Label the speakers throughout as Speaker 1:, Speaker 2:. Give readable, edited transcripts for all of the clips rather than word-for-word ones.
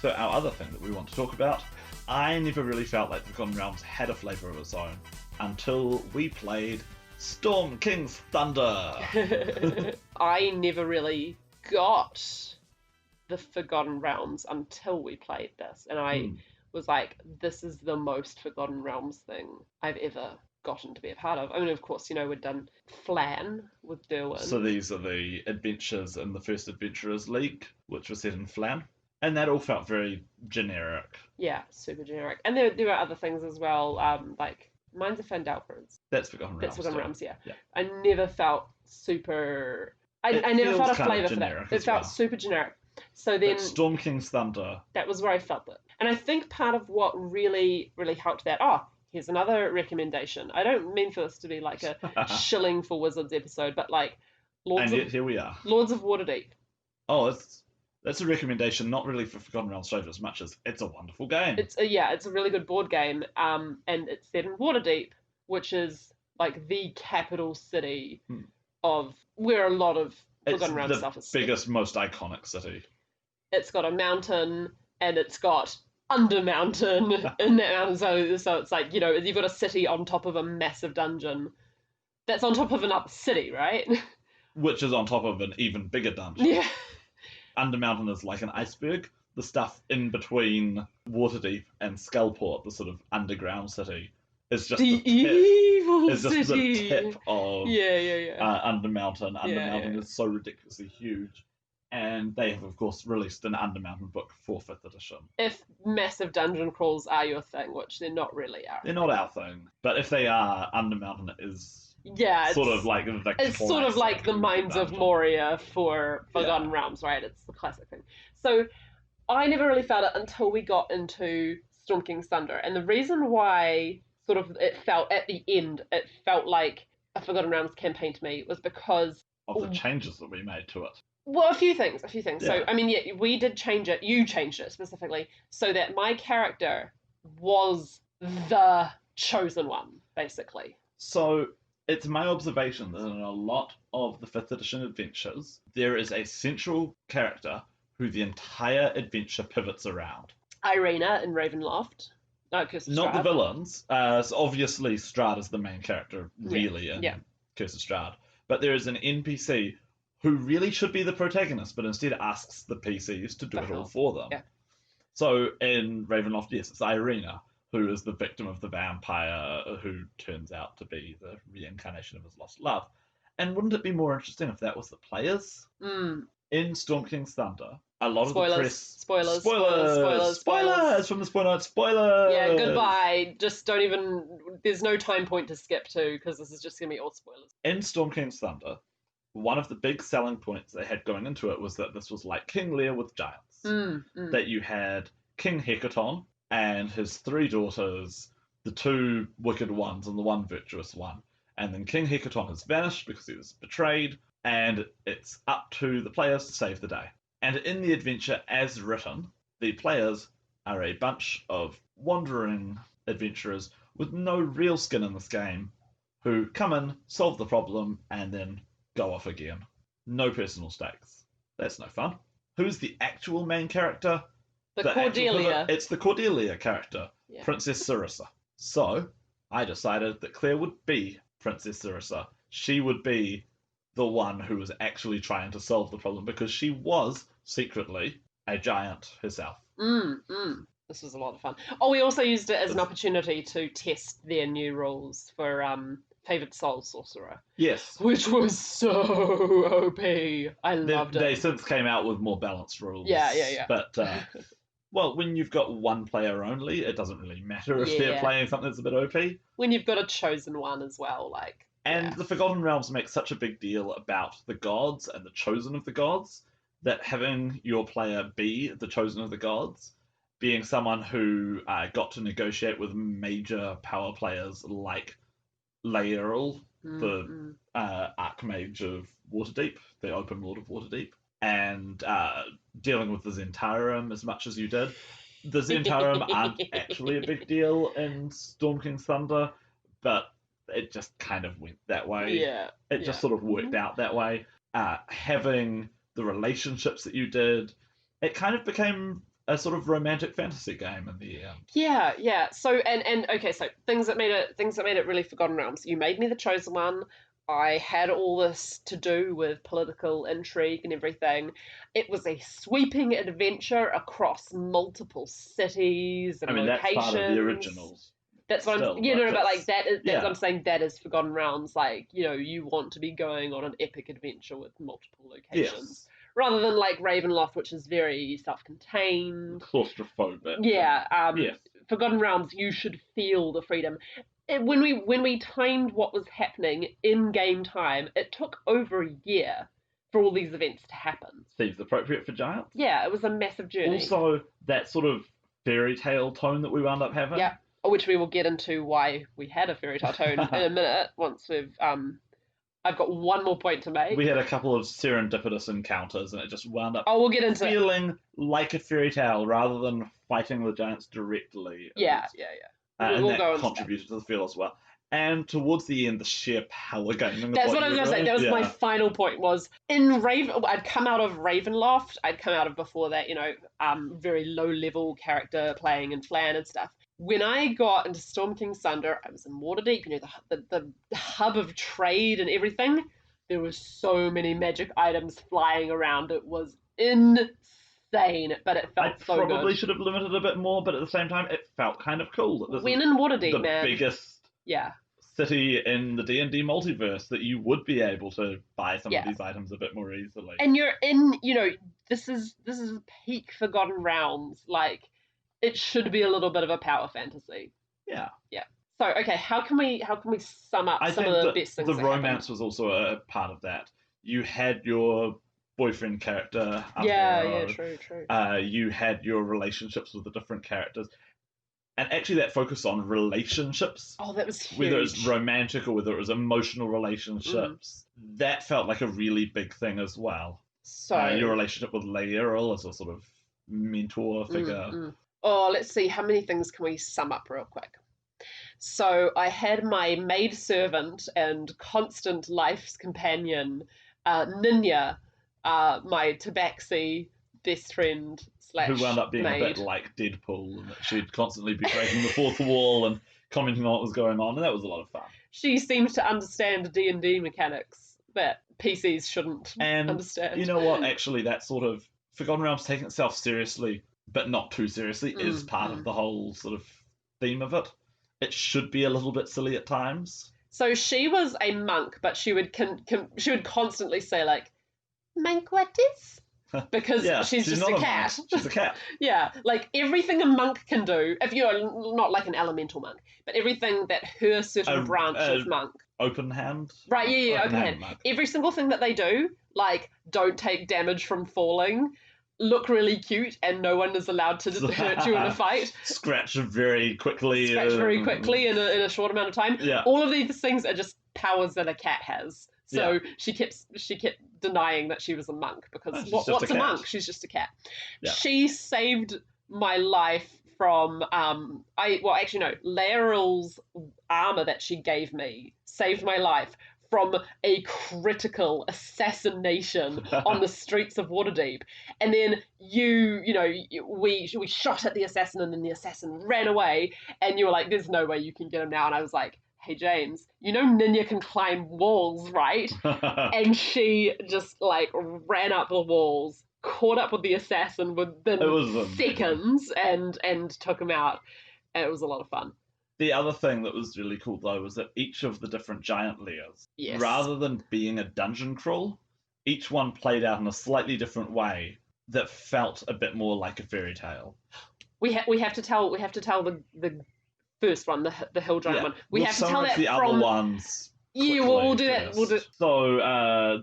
Speaker 1: So our other thing that we want to talk about, I never really felt like the Forgotten Realms had a flavour of its own until we played Storm King's Thunder.
Speaker 2: I never really got the Forgotten Realms until we played this, and I was like, this is the most Forgotten Realms thing I've ever gotten to be a part of. I mean, of course, we'd done Flan with Derwin.
Speaker 1: So these are the adventures in the First Adventurers League, which was set in Flan. And that all felt very generic.
Speaker 2: Yeah, super generic. And there are other things as well, like Mines of Phandelver's.
Speaker 1: That's Forgotten Realms.
Speaker 2: That's Forgotten Realms, yeah.
Speaker 1: Yeah.
Speaker 2: I never felt super... I never felt a flavour for that. It felt super generic. So then...
Speaker 1: But Storm King's Thunder...
Speaker 2: That was where I felt it. And I think part of what really, really helped that... Oh, here's another recommendation. I don't mean for this to be like a shilling for Wizards episode, but like...
Speaker 1: Here we are.
Speaker 2: Lords of Waterdeep.
Speaker 1: Oh, that's a recommendation, not really for Forgotten Realms flavor as much as it's a wonderful game.
Speaker 2: It's a really good board game, and it's set in Waterdeep, which is like the capital city of where a lot of Forgotten Realms stuff is.
Speaker 1: It's the biggest, most iconic city.
Speaker 2: It's got a mountain, and it's got under mountain in that mountain. So it's like, you've got a city on top of a massive dungeon. That's on top of another city, right?
Speaker 1: Which is on top of an even bigger dungeon.
Speaker 2: Yeah.
Speaker 1: Undermountain is like an iceberg. The stuff in between Waterdeep and Skullport, the sort of underground city, is just
Speaker 2: the evil
Speaker 1: city. Just the tip of Undermountain. Undermountain is so ridiculously huge. And they have, of course, released an Undermountain book for 5th edition.
Speaker 2: If massive dungeon crawls are your thing, which they're not really our
Speaker 1: They're not our thing. But if they are, Undermountain is...
Speaker 2: Yeah,
Speaker 1: sort of like
Speaker 2: it's sort of like the Mines of Moria for Forgotten Realms, right? It's the classic thing. So I never really felt it until we got into Storm King's Thunder, and the reason why sort of it felt at the end, it felt like a Forgotten Realms campaign to me was because
Speaker 1: of the changes that we made to it.
Speaker 2: Well, a few things.
Speaker 1: Yeah.
Speaker 2: So I mean, we did change it. You changed it specifically so that my character was the chosen one, basically.
Speaker 1: So it's my observation that in a lot of the 5th edition adventures, there is a central character who the entire adventure pivots around.
Speaker 2: Irina in Ravenloft. Curse of Strahd.
Speaker 1: Not the villains. So obviously, Strahd is the main character, really, in Curse of Strahd. But there is an NPC who really should be the protagonist, but instead asks the PCs to do it all for them.
Speaker 2: Yeah.
Speaker 1: So in Ravenloft, yes, it's Irina, who is the victim of the vampire who turns out to be the reincarnation of his lost love. And wouldn't it be more interesting if that was the players? In Storm King's Thunder, a lot of the press... Spoilers from the spoiler notes. Spoilers!
Speaker 2: Yeah, goodbye. Just don't even... There's no time point to skip to, because this is just going to be all spoilers.
Speaker 1: In Storm King's Thunder, one of the big selling points they had going into it was that this was like King Lear with giants. That you had King Hecaton and his 3 daughters, the 2 wicked ones and the 1 virtuous one. And then King Hecaton has vanished because he was betrayed, and it's up to the players to save the day. And in the adventure as written, the players are a bunch of wandering adventurers with no real skin in this game who come in, solve the problem, and then go off again. No personal stakes. That's no fun. Who's the actual main character?
Speaker 2: Cordelia.
Speaker 1: It's the Cordelia character, Princess Sarissa. So I decided that Claire would be Princess Sarissa. She would be the one who was actually trying to solve the problem because she was secretly a giant herself.
Speaker 2: This was a lot of fun. Oh, we also used it as an opportunity to test their new rules for Favoured Soul Sorcerer.
Speaker 1: Yes.
Speaker 2: Which was so OP. I loved it.
Speaker 1: They since came out with more balanced rules.
Speaker 2: Yeah.
Speaker 1: But, well, when you've got one player only, it doesn't really matter if they're playing something that's a bit OP.
Speaker 2: When you've got a chosen one as well, like...
Speaker 1: And the Forgotten Realms make such a big deal about the gods and the chosen of the gods that having your player be the chosen of the gods, being someone who got to negotiate with major power players like Laeral, the Archmage of Waterdeep, the Open Lord of Waterdeep, and dealing with the Zentarum as much as you did. The Zentarum aren't actually a big deal in Storm King's Thunder, but it just kind of went that way. It just sort of worked out that way. Having the relationships that you did, it kind of became a sort of romantic fantasy game in the end.
Speaker 2: Yeah. So okay, so things that made it really Forgotten Realms. You made me the chosen one. I had all this to do with political intrigue and everything. It was a sweeping adventure across multiple cities and locations.
Speaker 1: That's part of the originals.
Speaker 2: That's what I'm. Yeah, no, but like that is. Yeah. I'm saying that is Forgotten Realms. Like, you want to be going on an epic adventure with multiple locations. Yes. Rather than like Ravenloft, which is very self-contained,
Speaker 1: claustrophobic.
Speaker 2: Yeah, yes. Forgotten Realms, you should feel the freedom. When we timed what was happening in game time, it took over a year for all these events to happen.
Speaker 1: Seems appropriate for Giants.
Speaker 2: Yeah, it was a massive journey.
Speaker 1: Also, that sort of fairy tale tone that we wound up having.
Speaker 2: Yeah, which we will get into why we had a fairy tale tone in a minute once we've I've got one more point to make.
Speaker 1: We had a couple of serendipitous encounters, and it just wound up
Speaker 2: we'll get into
Speaker 1: feeling like a fairy tale rather than fighting the giants directly.
Speaker 2: Yeah.
Speaker 1: And that contributed to the feel as well. And towards the end, the sheer power gaming.
Speaker 2: That's what I was going to say. That was my final point. Was in I'd come out of Ravenloft. I'd come out of before that, very low level character playing in Flan and stuff. When I got into Storm King Sunder, I was in Waterdeep, the hub of trade and everything. There were so many magic items flying around. It was insane, but it felt so good. I
Speaker 1: probably should have limited a bit more, but at the same time, it felt kind of cool. That
Speaker 2: when in Waterdeep,
Speaker 1: the biggest city in the D&D multiverse, that you would be able to buy some of these items a bit more easily.
Speaker 2: And you're in, this is peak Forgotten Realms, like. It should be a little bit of a power fantasy.
Speaker 1: Yeah.
Speaker 2: So, okay, how can we sum up some of the best things?
Speaker 1: The romance was also a part of that. You had your boyfriend character.
Speaker 2: True.
Speaker 1: You had your relationships with the different characters, and actually that focus on relationships.
Speaker 2: Oh, that was huge.
Speaker 1: Whether it was romantic or whether it was emotional relationships, that felt like a really big thing as well. So your relationship with Laeral as a sort of mentor figure.
Speaker 2: Oh, let's see, how many things can we sum up real quick? So I had my maidservant and constant life's companion, Ninya, my tabaxi best friend /
Speaker 1: who wound up being
Speaker 2: maid.
Speaker 1: A bit like Deadpool, and that she'd constantly be breaking the fourth wall and commenting on what was going on, and that was a lot of fun.
Speaker 2: She seemed to understand D&D mechanics that PCs shouldn't understand.
Speaker 1: You know what, actually, that sort of Forgotten Realms taking itself seriously, but not too seriously, is part of the whole sort of theme of it. It should be a little bit silly at times.
Speaker 2: So she was a monk, but she would constantly say, like, "Monk, what is?" Because she's just a cat.
Speaker 1: She's a cat.
Speaker 2: Yeah, like everything a monk can do, if you're not like an elemental monk, but everything that her certain branch of monk.
Speaker 1: Open hand?
Speaker 2: Right, yeah, open hand. Every single thing that they do, like, don't take damage from falling, look really cute, and no one is allowed to hurt you in a fight.
Speaker 1: Scratch very quickly
Speaker 2: in a short amount of time.
Speaker 1: Yeah.
Speaker 2: All of these things are just powers that a cat has. So she kept denying that she was a monk, because what's a monk? She's just a cat. Yeah. She saved my life from Laeral's armor that she gave me saved my life from a critical assassination on the streets of Waterdeep. And then we shot at the assassin, and then the assassin ran away, and you were like, "There's no way you can get him now." And I was like, "Hey James, Ninya can climb walls, right?" And she just like ran up the walls, caught up with the assassin within seconds, and took him out. And it was a lot of fun.
Speaker 1: The other thing that was really cool, though, was that each of the different giant layers, rather than being a dungeon crawl, each one played out in a slightly different way that felt a bit more like a fairy tale.
Speaker 2: We have to tell the first one, the hill giant one. We have to tell that
Speaker 1: the other ones.
Speaker 2: Yeah, we'll do that. We'll do.
Speaker 1: So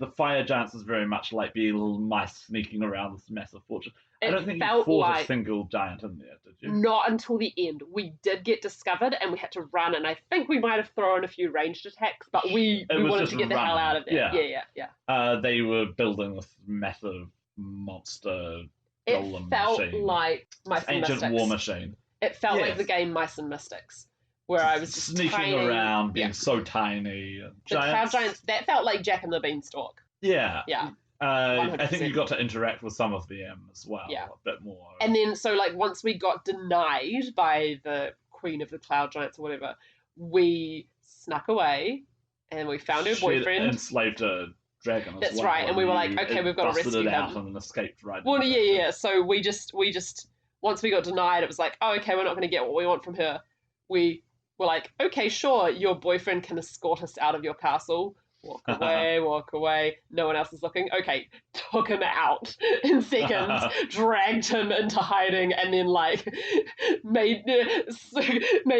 Speaker 1: the fire giants is very much like being little mice sneaking around this massive fortress. I don't think you fought a single giant in there, did you?
Speaker 2: Not until the end. We did get discovered, and we had to run, and I think we might have thrown a few ranged attacks, but we wanted to get the hell out of there. Yeah.
Speaker 1: They were building this massive monster golem machine.
Speaker 2: It felt like Mice and
Speaker 1: Ancient
Speaker 2: Mystics.
Speaker 1: war machine.
Speaker 2: It felt like the game Mice and Mystics, where I was just
Speaker 1: sneaking around, being so tiny.
Speaker 2: The cloud giants, that felt like Jack and the Beanstalk.
Speaker 1: Yeah.
Speaker 2: Yeah.
Speaker 1: I think you got to interact with some of them as well, a bit more.
Speaker 2: And then, so like once we got denied by the Queen of the Cloud Giants or whatever, we snuck away and we found her boyfriend.
Speaker 1: Enslaved a dragon as well.
Speaker 2: That's right, and we were like, okay, we've got to rescue him.
Speaker 1: Out and escaped right.
Speaker 2: Well, yeah. So we just once we got denied, it was like, oh, okay, we're not going to get what we want from her. We were like, okay, sure, your boyfriend can escort us out of your castle. Walk away. No one else is looking. Okay, took him out in seconds, dragged him into hiding, and then like made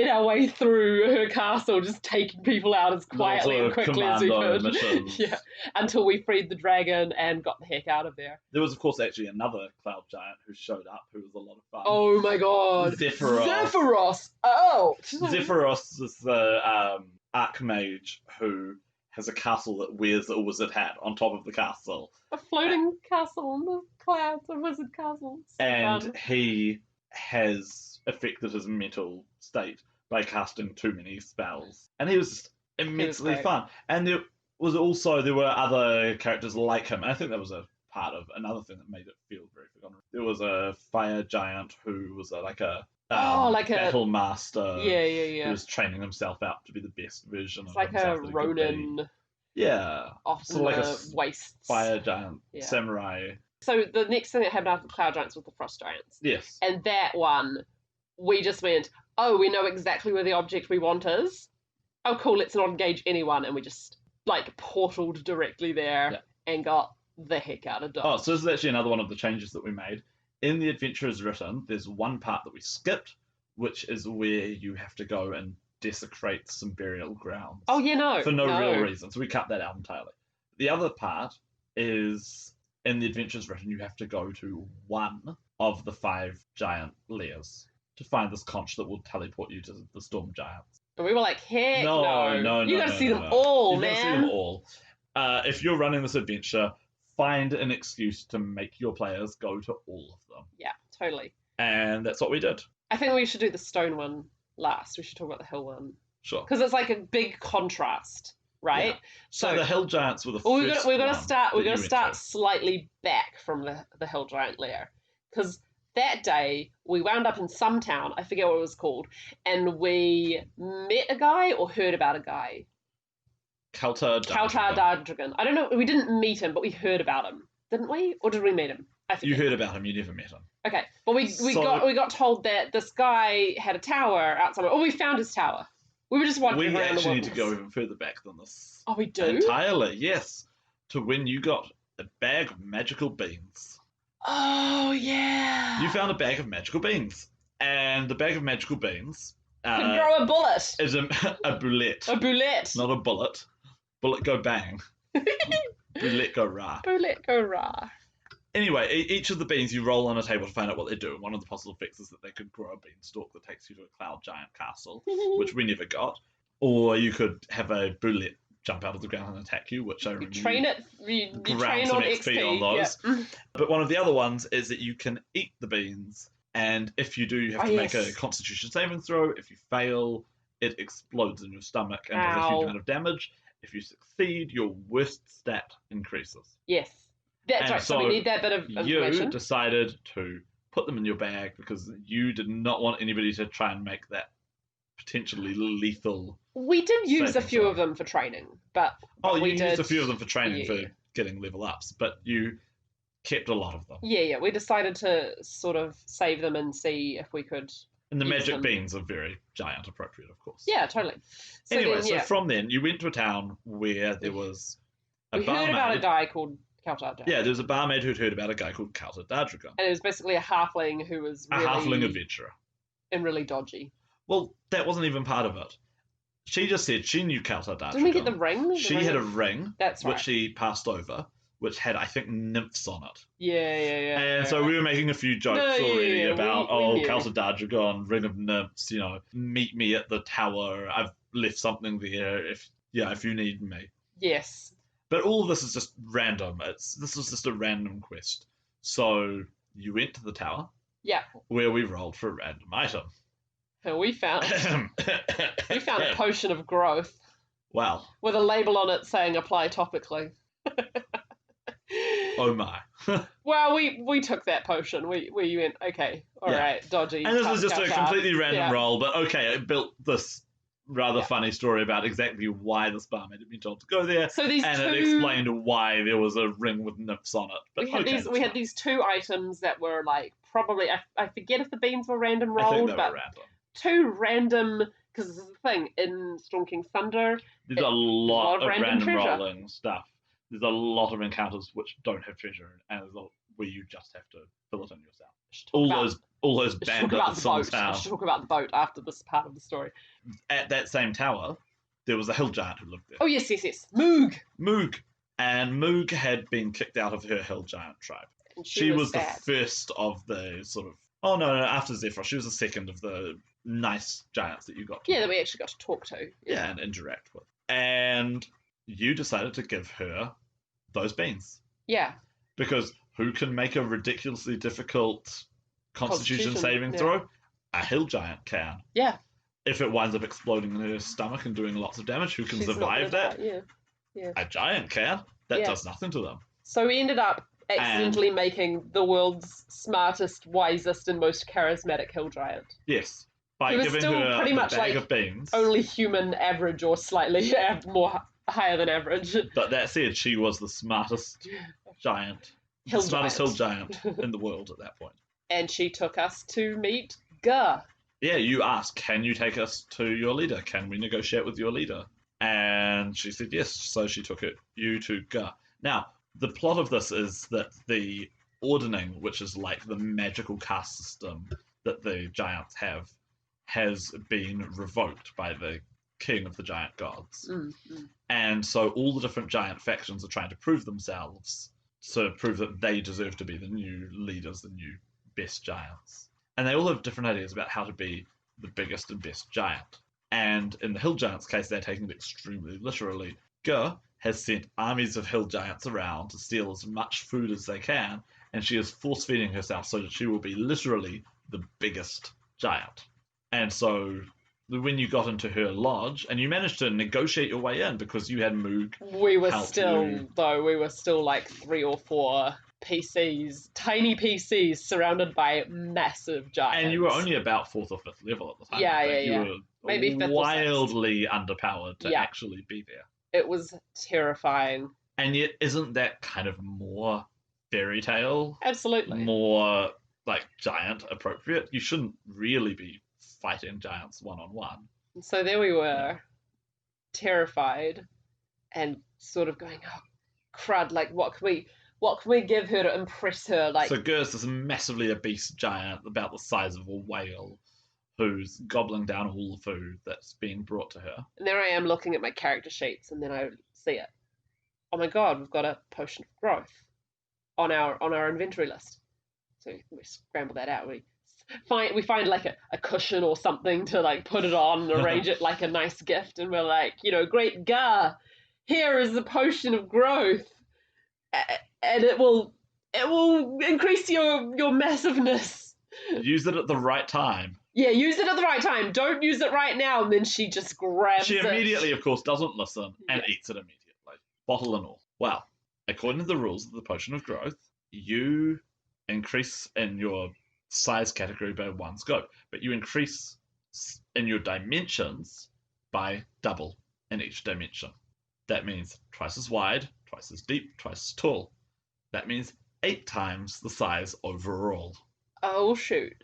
Speaker 2: our way through her castle, just taking people out as quietly and quickly as we could. Yeah, until we freed the dragon and got the heck out of there.
Speaker 1: There was, of course, actually another cloud giant who showed up, who was a lot of fun.
Speaker 2: Oh my god, Zephyros! Oh,
Speaker 1: Zephyros is the archmage who has a castle that wears a wizard hat on top of the castle.
Speaker 2: A floating castle in the clouds, a wizard castle. So
Speaker 1: and
Speaker 2: fun.
Speaker 1: He has affected his mental state by casting too many spells. And he was immensely fun. And there were other characters like him. And I think that was a part of another thing that made it feel very forgotten. There was a fire giant who was like a battle master.
Speaker 2: Yeah.
Speaker 1: Who was training himself out to be the best version of
Speaker 2: himself. It's like a Ronin.
Speaker 1: Yeah.
Speaker 2: Off in
Speaker 1: like
Speaker 2: the wastes.
Speaker 1: Fire giant, samurai.
Speaker 2: So the next thing that happened after the Cloud Giants was the Frost Giants.
Speaker 1: Yes.
Speaker 2: And that one, we just went, oh, we know exactly where the object we want is. Oh, cool, let's not engage anyone. And we just, like, portaled directly there and got the heck out of Dodge.
Speaker 1: Oh, so this is actually another one of the changes that we made. In the Adventure as Written, there's one part that we skipped, which is where you have to go and desecrate some burial grounds.
Speaker 2: Oh, yeah, no.
Speaker 1: For no real reason. So we cut that out entirely. The other part is, in the Adventures Written, you have to go to one of the 5 giant lairs to find this conch that will teleport you to the Storm Giants.
Speaker 2: And we were like, heck no. You gotta see them
Speaker 1: all,
Speaker 2: man.
Speaker 1: You gotta see them all. If you're running this adventure, find an excuse to make your players go to all of them.
Speaker 2: Yeah, totally.
Speaker 1: And that's what we did.
Speaker 2: I think we should do the stone one last. We should talk about the hill one.
Speaker 1: Sure.
Speaker 2: Because it's like a big contrast, right?
Speaker 1: Yeah. So the hill giants were the
Speaker 2: first We're going to start slightly back from the hill giant lair. Because that day, we wound up in some town, I forget what it was called, and we met a guy or heard about a guy.
Speaker 1: Kaltar Dardragon.
Speaker 2: I don't know, we didn't meet him, but we heard about him. Didn't we? Or did we meet him? I think
Speaker 1: you heard about him, you never met him.
Speaker 2: Okay, but we got told that this guy had a tower outside. Oh, we found his tower. We were just wandering around the wilderness.
Speaker 1: We actually need to go even further back than this.
Speaker 2: Oh, we do?
Speaker 1: Entirely, yes. To when you got a bag of magical beans.
Speaker 2: Oh, yeah.
Speaker 1: You found a bag of magical beans. And the bag of magical beans...
Speaker 2: can grow a bullet.
Speaker 1: Is a bullet.
Speaker 2: A bullet.
Speaker 1: Not a bullet. Bullet go bang. Bullet go rah.
Speaker 2: Bullet go rah.
Speaker 1: Anyway, each of the beans you roll on a table to find out what they do. And one of the possible effects is that they could grow a beanstalk that takes you to a cloud giant castle, which we never got. Or you could have a bullet jump out of the ground and attack you, which I remember.
Speaker 2: You train on XP
Speaker 1: on those.
Speaker 2: Yeah.
Speaker 1: But one of the other ones is that you can eat the beans, and if you do, you have to make a Constitution saving throw. If you fail, it explodes in your stomach and does a huge amount of damage. If you succeed, your worst stat increases.
Speaker 2: Yes. That's right, so we need that bit of information.
Speaker 1: You decided to put them in your bag because you did not want anybody to try and make that potentially lethal.
Speaker 2: We did use a few of them for training, but
Speaker 1: you used a few of them for training for getting level ups, but you kept a lot of them. Yeah,
Speaker 2: we decided to sort of save them and see if we could.
Speaker 1: And the magic beans are very giant appropriate, of course.
Speaker 2: Yeah, totally.
Speaker 1: So from then, you went to a town where there was a barmaid. We heard
Speaker 2: about a guy called Kaltar Dardragon.
Speaker 1: Yeah, there was a barmaid who'd heard about a guy called Kaltar Dardragon.
Speaker 2: And it was basically a halfling who was really...
Speaker 1: A halfling adventurer.
Speaker 2: And really dodgy.
Speaker 1: Well, that wasn't even part of it. She just said she knew Kaltar Dardragon.
Speaker 2: Didn't we get the ring?
Speaker 1: She had a ring.
Speaker 2: That's right.
Speaker 1: Which she passed over, which had, I think, nymphs on it.
Speaker 2: Yeah.
Speaker 1: And so we were making a few jokes already about, Kaltar Dardragon, ring of nymphs, meet me at the tower. I've left something there if you need me.
Speaker 2: Yes.
Speaker 1: But all of this is just random. This was just a random quest. So you went to the tower.
Speaker 2: Yeah.
Speaker 1: Where we rolled for a random item.
Speaker 2: And we found a potion of growth.
Speaker 1: Wow.
Speaker 2: With a label on it saying apply topically.
Speaker 1: Oh my.
Speaker 2: Well, we took that potion. We went, okay, all right, dodgy.
Speaker 1: And this was just a completely random roll, but okay, it built this rather funny story about exactly why the barmaid had been told to go there,
Speaker 2: so these
Speaker 1: and it explained why there was a ring with nymphs on it. But
Speaker 2: we had these 2 items that were like probably I forget if the beans were random rolled,
Speaker 1: I think they
Speaker 2: but
Speaker 1: were random.
Speaker 2: 2 random, because this is the thing in Storm King's Thunder.
Speaker 1: There's a lot of random
Speaker 2: treasure.
Speaker 1: rolling stuff. There's a lot of encounters which don't have treasure, and there's where you just have to fill it in yourself. All those bandits on the tower.
Speaker 2: I should talk about the boat after this part of the story.
Speaker 1: At that same tower, there was a hill giant who lived there.
Speaker 2: Oh yes. Moog.
Speaker 1: And Moog had been kicked out of her hill giant tribe.
Speaker 2: And
Speaker 1: she was the first of the sort of... Oh, no, after Zephyr. She was the second of the nice giants that you got to
Speaker 2: that we actually got to talk to.
Speaker 1: Yeah, and interact with. And you decided to give her those beans.
Speaker 2: Yeah.
Speaker 1: Because who can make a ridiculously difficult Constitution saving throw? A hill giant can.
Speaker 2: Yeah.
Speaker 1: If it winds up exploding in her stomach and doing lots of damage, who can survive that?
Speaker 2: Yeah.
Speaker 1: A giant can. That does nothing to them.
Speaker 2: So we ended up accidentally making the world's smartest, wisest, and most charismatic hill giant.
Speaker 1: Yes. By giving her pretty much bag of beans.
Speaker 2: Only human average or slightly more higher than average.
Speaker 1: But that said, she was the smartest giant. Smartest hill giant in the world at that point.
Speaker 2: And she took us to meet Gah.
Speaker 1: Yeah, you asked, can you take us to your leader? Can we negotiate with your leader? And she said yes, so she took you to Gah. Now, the plot of this is that the ordning, which is like the magical caste system that the giants have, has been revoked by the king of the giant gods.
Speaker 2: Mm-hmm.
Speaker 1: And so all the different giant factions are trying to prove themselves, to prove that they deserve to be the new leaders, the new best giants. And they all have different ideas about how to be the biggest and best giant. And in the hill giants' case, they're taking it extremely literally. Gah has sent armies of hill giants around to steal as much food as they can, and she is force-feeding herself so that she will be literally the biggest giant. And so when you got into her lodge, and you managed to negotiate your way in because you had Moog.
Speaker 2: We were still like 3 or 4 PCs, tiny PCs surrounded by massive giants.
Speaker 1: And you were only about 4th or 5th level at the time.
Speaker 2: Yeah.
Speaker 1: You were
Speaker 2: maybe 5th
Speaker 1: wildly underpowered to actually be there.
Speaker 2: It was terrifying.
Speaker 1: And yet, isn't that kind of more fairy tale?
Speaker 2: Absolutely.
Speaker 1: More like giant appropriate? You shouldn't really be fighting giants one-on-one.
Speaker 2: So there we were, terrified, and sort of going, oh, crud, like what can we give her to impress her? Like,
Speaker 1: so Ger's this massively obese giant about the size of a whale who's gobbling down all the food that's being brought to her.
Speaker 2: And there I am looking at my character sheets, and then I see it. Oh my god, we've got a potion of growth on our inventory list. So we scramble that out. We find like a cushion or something to like put it on and arrange it like a nice gift, and we're like, great Gah, here is the potion of growth, and it will increase your massiveness.
Speaker 1: Use it at the right time.
Speaker 2: Yeah, use it at the right time. Don't use it right now. And then she just grabs it.
Speaker 1: She immediately, of course, doesn't listen and eats it immediately, bottle and all. Well, according to the rules of the potion of growth, you increase in your size category by 1 scope, but you increase in your dimensions by double in each dimension. That means twice as wide, twice as deep, twice as tall. That means 8 times the size overall.
Speaker 2: Oh, shoot.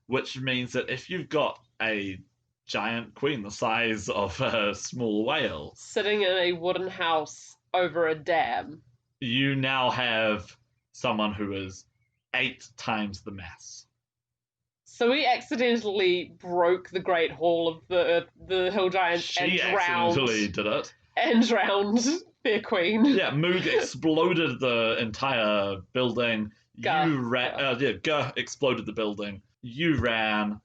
Speaker 1: Which means that if you've got a giant queen the size of a small whale
Speaker 2: sitting in a wooden house over a dam,
Speaker 1: you now have someone who is 8 times the mass.
Speaker 2: So we accidentally broke the Great Hall of the Hill Giants
Speaker 1: and accidentally did it.
Speaker 2: And drowned their queen.
Speaker 1: Yeah, Moog exploded the entire building.
Speaker 2: Gah
Speaker 1: exploded the building. You ran.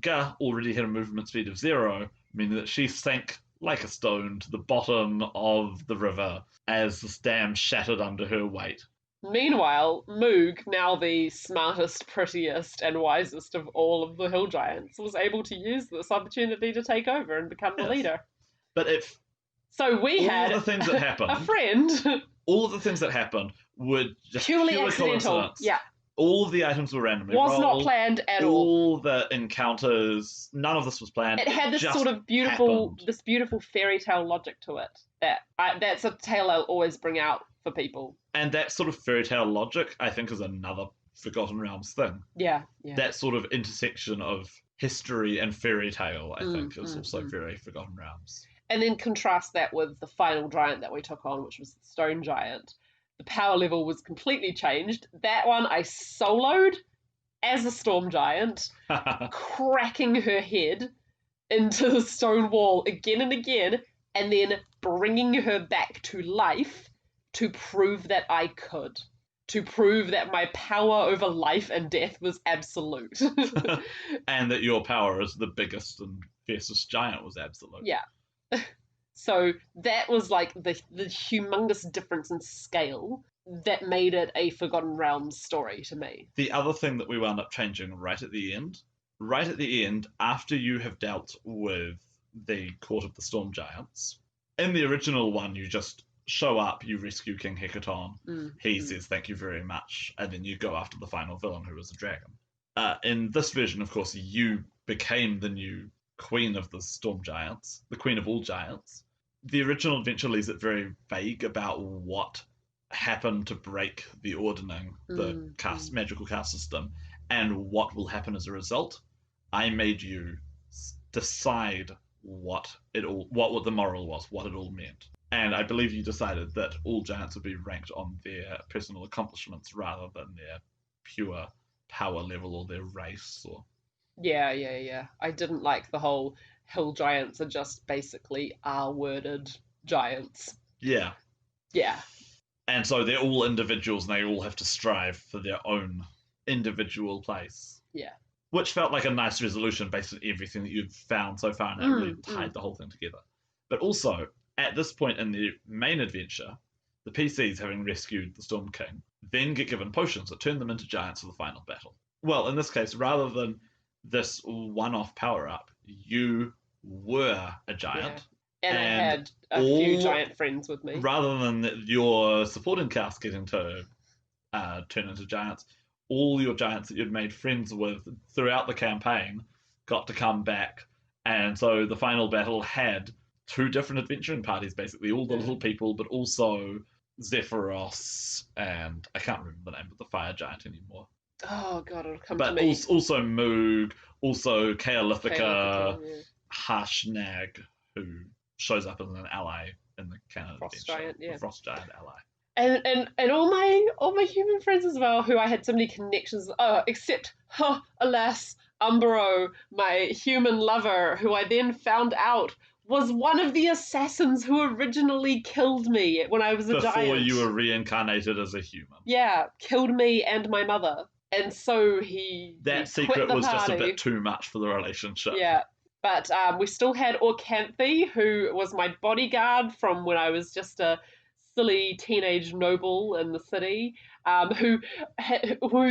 Speaker 1: Gah already had a movement speed of 0, meaning that she sank like a stone to the bottom of the river as the dam shattered under her weight.
Speaker 2: Meanwhile, Moog, now the smartest, prettiest, and wisest of all of the hill giants, was able to use this opportunity to take over and become the leader.
Speaker 1: But
Speaker 2: so we had
Speaker 1: the things that happened,
Speaker 2: a friend.
Speaker 1: All of the things that happened were just
Speaker 2: Purely
Speaker 1: pure
Speaker 2: accidental.
Speaker 1: coincidence.
Speaker 2: Yeah.
Speaker 1: All of the items were randomly
Speaker 2: Was
Speaker 1: rolled.
Speaker 2: not planned at all.
Speaker 1: All the encounters, none of this was planned.
Speaker 2: It had this
Speaker 1: just
Speaker 2: sort of beautiful,
Speaker 1: happened.
Speaker 2: this beautiful fairy tale logic to it. That's a tale I'll always bring out for people.
Speaker 1: And that sort of fairy tale logic, I think, is another Forgotten Realms thing.
Speaker 2: Yeah.
Speaker 1: That sort of intersection of history and fairy tale, I think, is also very Forgotten Realms.
Speaker 2: And then contrast that with the final giant that we took on, which was the Stone Giant. The power level was completely changed. That one I soloed as a Storm Giant, cracking her head into the stone wall again and again, and then bringing her back to life to prove that I could. To prove that my power over life and death was absolute.
Speaker 1: And that your power as the biggest and fiercest giant was absolute.
Speaker 2: Yeah. So that was like the humongous difference in scale that made it a Forgotten Realms story to me.
Speaker 1: The other thing that we wound up changing right at the end, after you have dealt with the Court of the Storm Giants, in the original one, you just show up, you rescue King Hecaton, he says thank you very much, and then you go after the final villain, who was a dragon. In this version, of course, you became the new Queen of the Storm Giants, the Queen of all Giants. The original adventure leaves it very vague about what happened to break the ordning, the magical caste system, and what will happen as a result. I made you decide what the moral was, what it all meant. And I believe you decided that all giants would be ranked on their personal accomplishments rather than their pure power level or their race or...
Speaker 2: Yeah. I didn't like the whole hill giants are just basically R-worded giants.
Speaker 1: Yeah.
Speaker 2: Yeah.
Speaker 1: And so they're all individuals and they all have to strive for their own individual place.
Speaker 2: Yeah.
Speaker 1: Which felt like a nice resolution based on everything that you've found so far, and it really tied the whole thing together. But also, at this point in the main adventure, the PCs, having rescued the Storm King, then get given potions that turn them into giants for the final battle. Well, in this case, rather than this one-off power-up, you were a giant.
Speaker 2: Yeah. And I had a few giant friends with me.
Speaker 1: Rather than your supporting cast getting to turn into giants, all your giants that you'd made friends with throughout the campaign got to come back. And so the final battle had two different adventuring parties, basically. All the little people, but also Zephyros, and I can't remember the name of the fire giant anymore.
Speaker 2: Oh, God, it'll come to me.
Speaker 1: But also Moog, also Kaelithika, Harshnag, who shows up as an ally in the canon
Speaker 2: Frost
Speaker 1: adventure.
Speaker 2: Giant, yeah.
Speaker 1: The Frost Giant ally.
Speaker 2: And all my human friends as well, who I had so many connections. Except, alas, Umbro, my human lover, who I then found out was one of the assassins who originally killed me when I was a giant.
Speaker 1: Before you were reincarnated as a human.
Speaker 2: Yeah, killed me and my mother. And so he
Speaker 1: That secret was just a bit too much for the relationship.
Speaker 2: Yeah. But we still had Orcanthe, who was my bodyguard from when I was just a silly teenage noble in the city, who,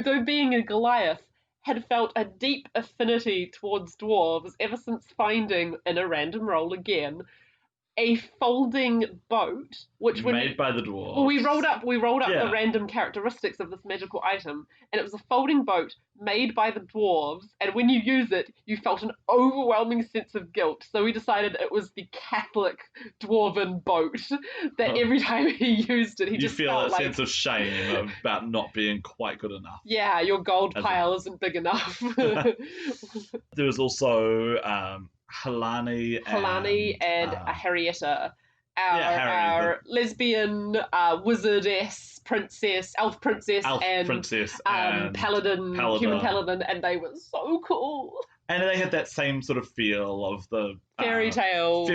Speaker 2: though being a Goliath, had felt a deep affinity towards dwarves ever since finding, in a random roll again, a folding boat, which
Speaker 1: made by the dwarves.
Speaker 2: Well, we rolled up the random characteristics of this magical item, and it was a folding boat made by the dwarves, and when you use it, you felt an overwhelming sense of guilt. So we decided it was the Catholic dwarven boat that every time he used it, he just felt
Speaker 1: felt
Speaker 2: like...
Speaker 1: sense of shame about not being quite good enough.
Speaker 2: Yeah, your gold pile isn't big enough.
Speaker 1: There was also Halani
Speaker 2: and Harrietta, our lesbian wizardess princess, elf princess, and paladin, human paladin, and they were so cool.
Speaker 1: And they had that same sort of feel of the
Speaker 2: fairy tale,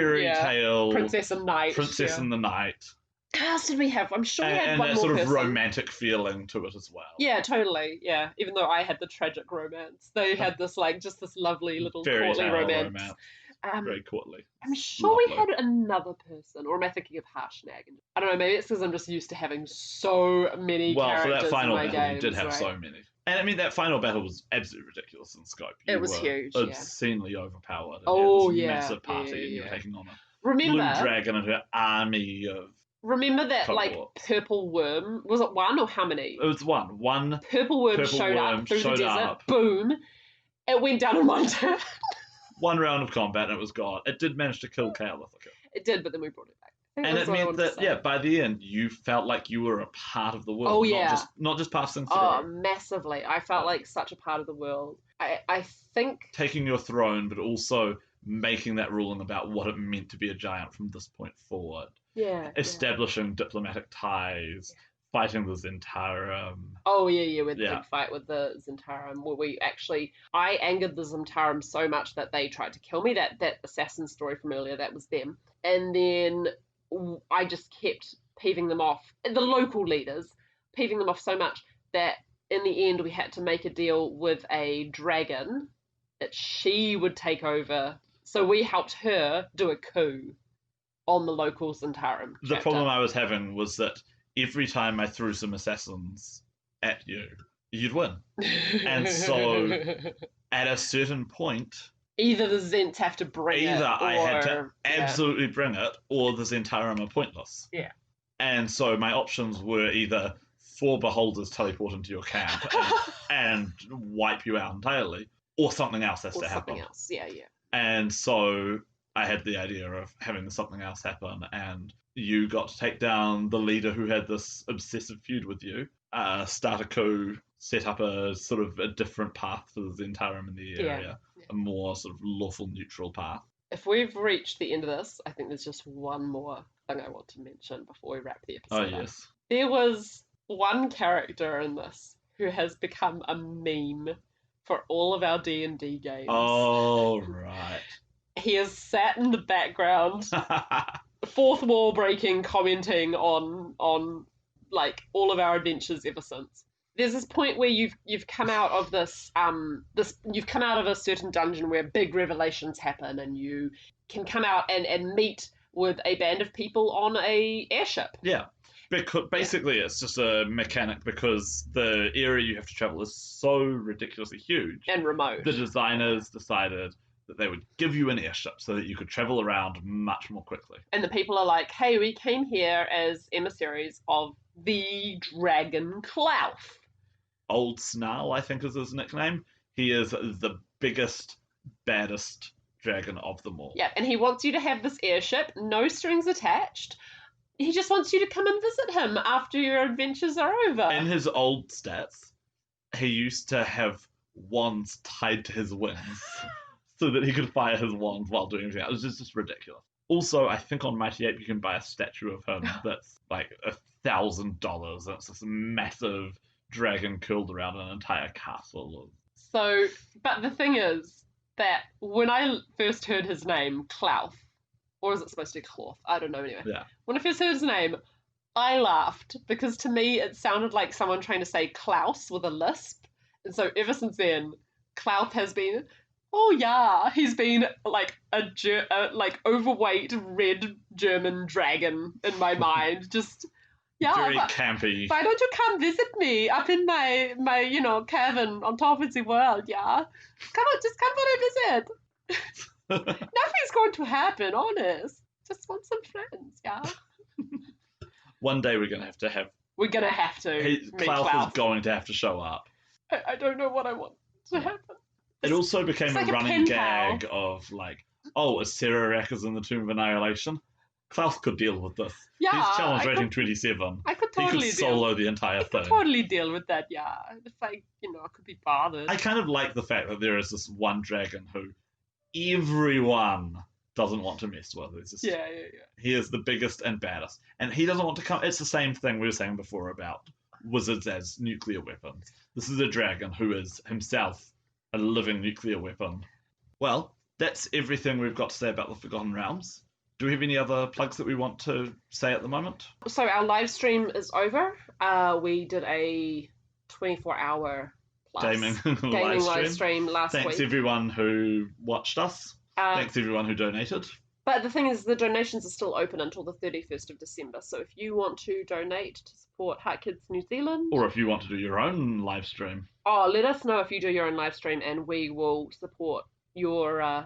Speaker 2: princess and knight,
Speaker 1: and the knight.
Speaker 2: What else did we have? I'm sure we had one more
Speaker 1: and that sort
Speaker 2: person.
Speaker 1: of romantic feeling to it as well.
Speaker 2: Yeah, totally. Yeah, even though I had the tragic romance, they had this just this lovely little courtly romance.
Speaker 1: Very courtly.
Speaker 2: I'm sure we had another person, or am I thinking of Harshnag? I don't know, maybe it's because I'm just used to having so many characters
Speaker 1: for that final
Speaker 2: in my
Speaker 1: battle,
Speaker 2: games,
Speaker 1: you did have so many. And I mean, that final battle was absolutely ridiculous in scope.
Speaker 2: It was huge,
Speaker 1: obscenely overpowered.
Speaker 2: And
Speaker 1: massive party, and you were taking on a blue dragon and her army of
Speaker 2: remember that
Speaker 1: cohorts.
Speaker 2: purple worm? Was it one or how many?
Speaker 1: It was one. One
Speaker 2: purple worm
Speaker 1: purple
Speaker 2: showed
Speaker 1: worm
Speaker 2: up through the
Speaker 1: showed
Speaker 2: desert.
Speaker 1: up.
Speaker 2: Boom! It went down in one turn.
Speaker 1: One round of combat and it was gone. It did manage to kill Kaolithica.
Speaker 2: It did, but then we brought it back.
Speaker 1: And it meant that, by the end, you felt like you were a part of the world.
Speaker 2: Oh, yeah.
Speaker 1: Not just passing through.
Speaker 2: Oh, massively. I felt like such a part of the world. I think...
Speaker 1: Taking your throne, but also making that ruling about what it meant to be a giant from this point forward.
Speaker 2: Yeah.
Speaker 1: Establishing diplomatic ties, fighting the Zentarum.
Speaker 2: Oh, yeah, with the big fight with the Zentarum, where I angered the Zentarum so much that they tried to kill me. That assassin story from earlier, that was them. And then I just kept peeving them off, the local leaders, peeving them off so much that in the end we had to make a deal with a dragon that she would take over. So we helped her do a coup on the local Zentarum chapter.
Speaker 1: The problem I was having was that every time I threw some assassins at you, you'd win. And so at a certain point...
Speaker 2: Either the Zents have to bring it,
Speaker 1: I had to absolutely bring it, or the Zentarum are pointless.
Speaker 2: Yeah.
Speaker 1: And so my options were either 4 beholders teleport into your camp and wipe you out entirely, or something else has to happen.
Speaker 2: Something else, yeah.
Speaker 1: And so I had the idea of having something else happen, and you got to take down the leader who had this obsessive feud with you, start a coup, set up a sort of a different path for the Zentarum in the area, a more sort of lawful neutral path.
Speaker 2: If we've reached the end of this, I think there's just one more thing I want to mention before we wrap the episode up.
Speaker 1: Yes.
Speaker 2: There was one character in this who has become a meme for all of our D&D games.
Speaker 1: Oh, right.
Speaker 2: He has sat in the background, fourth wall breaking, commenting on all of our adventures ever since. There's this point where you've come out of you've come out of a certain dungeon where big revelations happen, and you can come out and meet with a band of people on a airship.
Speaker 1: Yeah. Because basically it's just a mechanic because the area you have to travel is so ridiculously huge.
Speaker 2: And remote.
Speaker 1: The designers decided that they would give you an airship so that you could travel around much more quickly.
Speaker 2: And the people are like, hey, we came here as emissaries of the Dragon Klauth.
Speaker 1: Old Snarl, I think is his nickname. He is the biggest, baddest dragon of them all.
Speaker 2: Yeah, and he wants you to have this airship, no strings attached. He just wants you to come and visit him after your adventures are over.
Speaker 1: In his old stats, he used to have wands tied to his wings so that he could fire his wands while doing anything. It was just ridiculous. Also, I think on Mighty Ape you can buy a statue of him that's like $1,000. It's this massive dragon curled around an entire castle.
Speaker 2: So, but the thing is that when I first heard his name, Klauth, or is it supposed to be Cloth? I don't know anyway.
Speaker 1: Yeah.
Speaker 2: When I first heard his name, I laughed because to me it sounded like someone trying to say Klaus with a lisp. And so ever since then, Klauth has been, he's been like a overweight red German dragon in my mind. Just... Yeah,
Speaker 1: very campy.
Speaker 2: Why don't you come visit me up in my cavern on top of the world, yeah? Come on, just come for a visit. Nothing's going to happen, honest. Just want some friends, yeah?
Speaker 1: One day we're going to have...
Speaker 2: We're going to have to.
Speaker 1: Klaus is going to have to show up.
Speaker 2: I don't know what I want to happen.
Speaker 1: It also became a running gag of is Serarak is in the Tomb of Annihilation? Klaus could deal with this.
Speaker 2: Yeah,
Speaker 1: he's challenge rating 27.
Speaker 2: I could totally
Speaker 1: he could solo the entire thing.
Speaker 2: I could totally deal with that, yeah. If I could be bothered.
Speaker 1: I kind of like the fact that there is this one dragon who everyone doesn't want to mess with. It's just, he is the biggest and baddest. And he doesn't want to come... It's the same thing we were saying before about wizards as nuclear weapons. This is a dragon who is himself a living nuclear weapon. Well, that's everything we've got to say about the Forgotten Realms. Do we have any other plugs that we want to say at the moment?
Speaker 2: So our live stream is over. We did a 24-hour
Speaker 1: gaming
Speaker 2: live stream last week.
Speaker 1: Thanks everyone who watched us. Thanks everyone who donated.
Speaker 2: But the thing is, the donations are still open until the 31st of December. So if you want to donate to support Heart Kids New Zealand...
Speaker 1: Or if you want to do your own live stream.
Speaker 2: Let us know if you do your own live stream and we will support your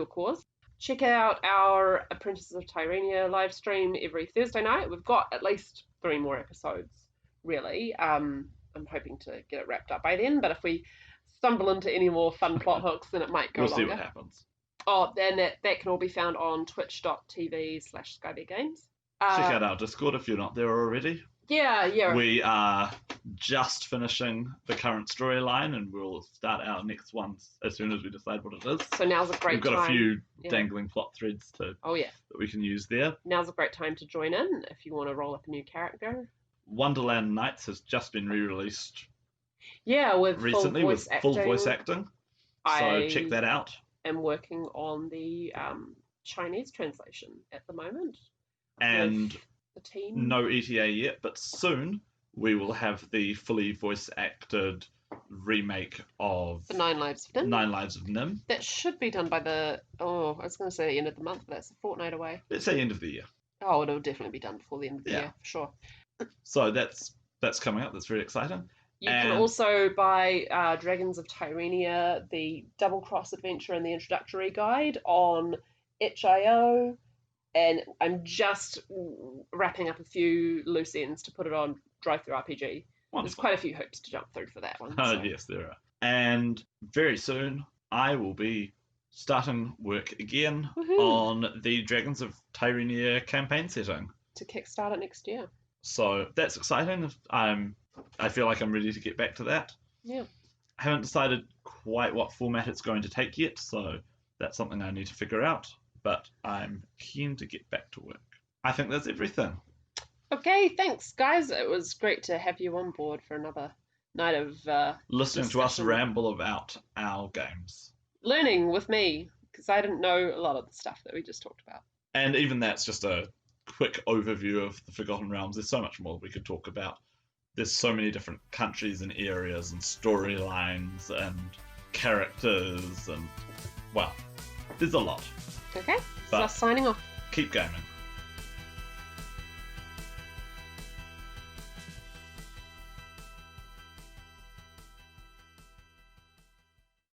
Speaker 2: cause. check out our Apprentices of Tyrania live stream every Thursday night. We've got at least 3 more episodes, really. I'm hoping to get it wrapped up by then, but if we stumble into any more fun plot hooks, then it might go
Speaker 1: We'll
Speaker 2: longer.
Speaker 1: see what happens.
Speaker 2: Oh, then that can all be found on twitch.tv/SkyBearGames.
Speaker 1: Check out our Discord if you're not there already.
Speaker 2: Yeah.
Speaker 1: We are just finishing the current storyline, and we'll start our next ones as soon as we decide what it is.
Speaker 2: So now's a great time.
Speaker 1: We've got a few dangling plot threads that we can use there.
Speaker 2: Now's a great time to join in if you want to roll up a new character.
Speaker 1: Wonderland Nights has just been re-released.
Speaker 2: Yeah,
Speaker 1: recently with full voice acting. So check that out.
Speaker 2: I'm working on the Chinese translation at the moment.
Speaker 1: And
Speaker 2: the team.
Speaker 1: No ETA yet, but soon we will have the fully voice acted remake of
Speaker 2: The Nine Lives of Nim.
Speaker 1: Nine Lives of Nim.
Speaker 2: That should be done by I was going to say the end of the month, but that's a fortnight away.
Speaker 1: Let's say end of the year.
Speaker 2: Oh, it'll definitely be done before the end of the year, for sure.
Speaker 1: So that's coming up. That's very exciting.
Speaker 2: You can also buy Dragons of Tyrania, the Double Cross Adventure and the Introductory Guide on itch.io. And I'm just wrapping up a few loose ends to put it on Drive-Thru RPG. Wonderful. There's quite a few hoops to jump through for that one.
Speaker 1: Oh, yes, there are. And very soon, I will be starting work again on the Dragons of Tyrania campaign setting.
Speaker 2: To kickstart it next year.
Speaker 1: So that's exciting. I feel like I'm ready to get back to that.
Speaker 2: Yeah.
Speaker 1: I haven't decided quite what format it's going to take yet, so that's something I need to figure out. But I'm keen to get back to work. I think that's everything.
Speaker 2: Okay, thanks, guys. It was great to have you on board for another night of
Speaker 1: listening to us ramble about our games.
Speaker 2: Learning with me, because I didn't know a lot of the stuff that we just talked about.
Speaker 1: And even that's just a quick overview of the Forgotten Realms. There's so much more we could talk about. There's so many different countries and areas and storylines and characters and, well, there's a lot.
Speaker 2: Okay, so signing off.
Speaker 1: Keep gaming.